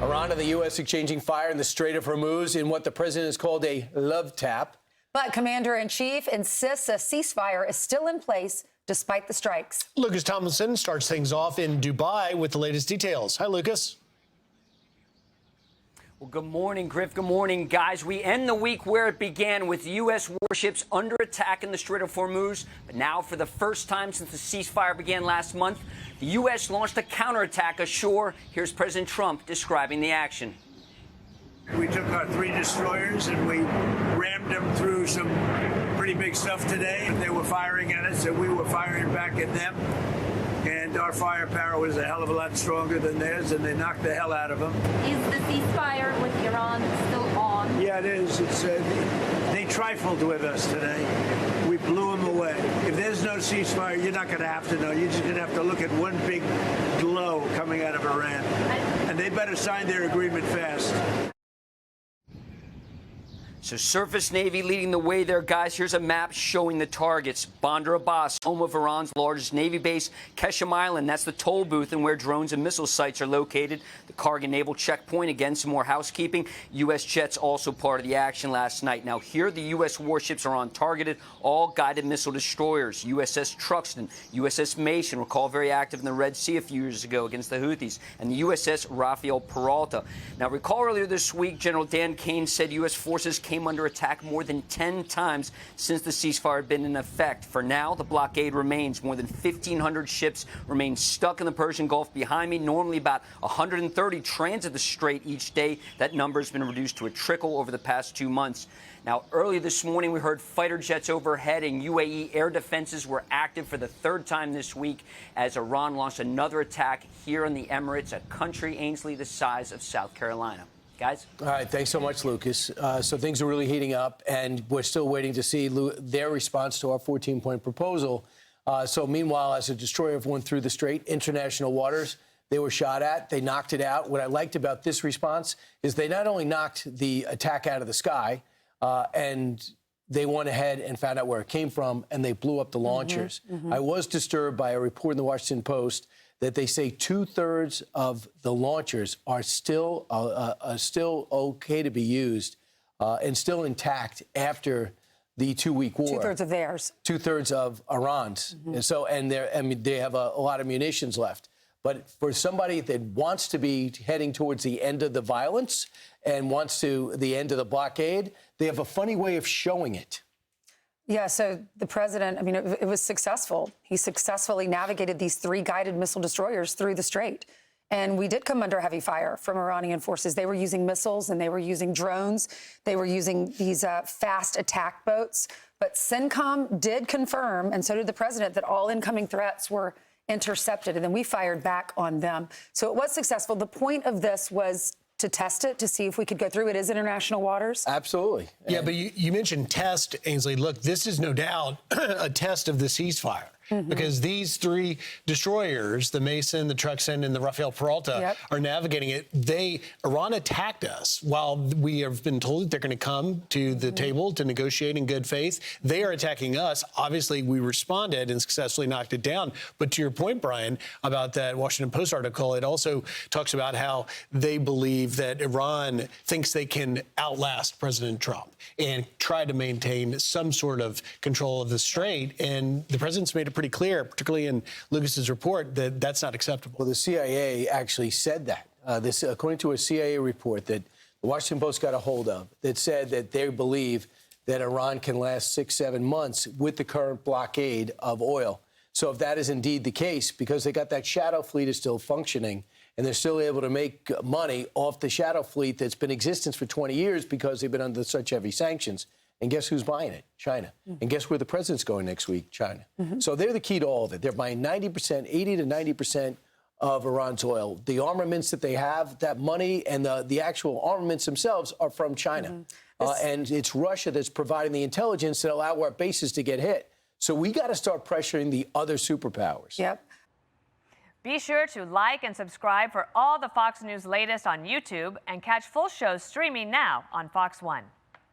Iran and the U.S. exchanging fire in the Strait of Hormuz in what the president has called a love tap. But Commander-in-Chief insists a ceasefire is still in place despite the strikes. Lucas Tomlinson starts things off in Dubai with the latest details. Hi, Lucas. Well, good morning, Griff. Good morning, guys. We end the week where it began with U.S. warships under attack in the Strait of Hormuz. But now, for the first time since the ceasefire began last month, the U.S. launched a counterattack ashore. Here's President Trump describing the action. We took our 3 destroyers and we rammed them through some pretty big stuff today. They were firing at us and we were firing back at them. And our firepower was a hell of a lot stronger than theirs, and they knocked the hell out of them. Is the ceasefire with Iran still on? Yeah, it is. They trifled with us today. We blew them away. If there's no ceasefire, you're not going to have to know. You're just going to have to look at one big glow coming out of Iran. And they better sign their agreement fast. So Surface Navy leading the way there, guys. Here's a map showing the targets. Bandar Abbas, home of Iran's largest Navy base. Keshem Island, that's the toll booth and where drones and missile sites are located. The Kargan Naval Checkpoint, again, some more housekeeping. U.S. jets also part of the action last night. Now, here the U.S. warships are on targeted, all guided missile destroyers. USS Truxtun, USS Mason, recall very active in the Red Sea a few years ago against the Houthis, and the USS Rafael Peralta. Now, recall earlier this week, General Dan Kane said U.S. forces came under attack more than 10 times since the ceasefire had been in effect. For now, the blockade remains. More than 1,500 ships remain stuck in the Persian Gulf behind me. Normally about 130 transit the strait each day. That number has been reduced to a trickle over the past 2 months. Now, early this morning, we heard fighter jets overhead and UAE air defenses were active for the 3rd time this week as Iran launched another attack here in the Emirates, a country, Ainsley, the size of South Carolina. Guys? All right, thanks so much, Lucas. So things are really heating up, and we're still waiting to see their response to our 14-point proposal. So meanwhile, as a destroyer went through the strait, international waters, they were shot at. They knocked it out. What I liked about this response is they not only knocked the attack out of the sky, and they went ahead and found out where it came from, and they blew up the launchers. I was disturbed by a report in the Washington Post that they say 2/3 of the launchers are still okay to be used and still intact after the 2-week war. 2/3 of theirs. 2/3 of Iran's. And so, they have a lot of munitions left. But for somebody that wants to be heading towards the end of the violence and wants to the end of the blockade, they have a funny way of showing it. Yeah, so the president, I mean, it was successful. He successfully navigated these 3 guided missile destroyers through the strait. And we did come under heavy fire from Iranian forces. They were using missiles and they were using drones. They were using these fast attack boats. But CENTCOM did confirm, and so did the president, that all incoming threats were intercepted. And then we fired back on them. So it was successful. The point of this was to test it, to see if we could go through it. Is international waters? Absolutely. Yeah, but you mentioned test, Ainsley. Look, this is no doubt a test of the ceasefire. Because these 3 destroyers, the Mason, the Truxtun, and the Rafael Peralta, are navigating it. Iran attacked us while we have been told that they're going to come to the table to negotiate in good faith. They are attacking us. Obviously, we responded and successfully knocked it down. But to your point, Brian, about that Washington Post article, it also talks about how they believe that Iran thinks they can outlast President Trump and try to maintain some sort of control of the strait. And the president's made it pretty clear, particularly in Lucas's report, that that's not acceptable. Well, the CIA actually said that. According to a CIA report that the Washington Post got a hold of, that said that they believe that Iran can last 6-7 months with the current blockade of oil. So if that is indeed the case, because they got that shadow fleet is still functioning, and they're still able to make money off the shadow fleet that's been in existence for 20 years because they've been under such heavy sanctions. And guess who's buying it? China. And guess where the president's going next week? China. So they're the key to all of it. They're buying 90%, 80 to 90% of Iran's oil. The armaments that they have, that money and the actual armaments themselves are from China. And it's Russia that's providing the intelligence that allow our bases to get hit. So we got to start pressuring the other superpowers. Yep. Be sure to like and subscribe for all the Fox News latest on YouTube and catch full shows streaming now on Fox One.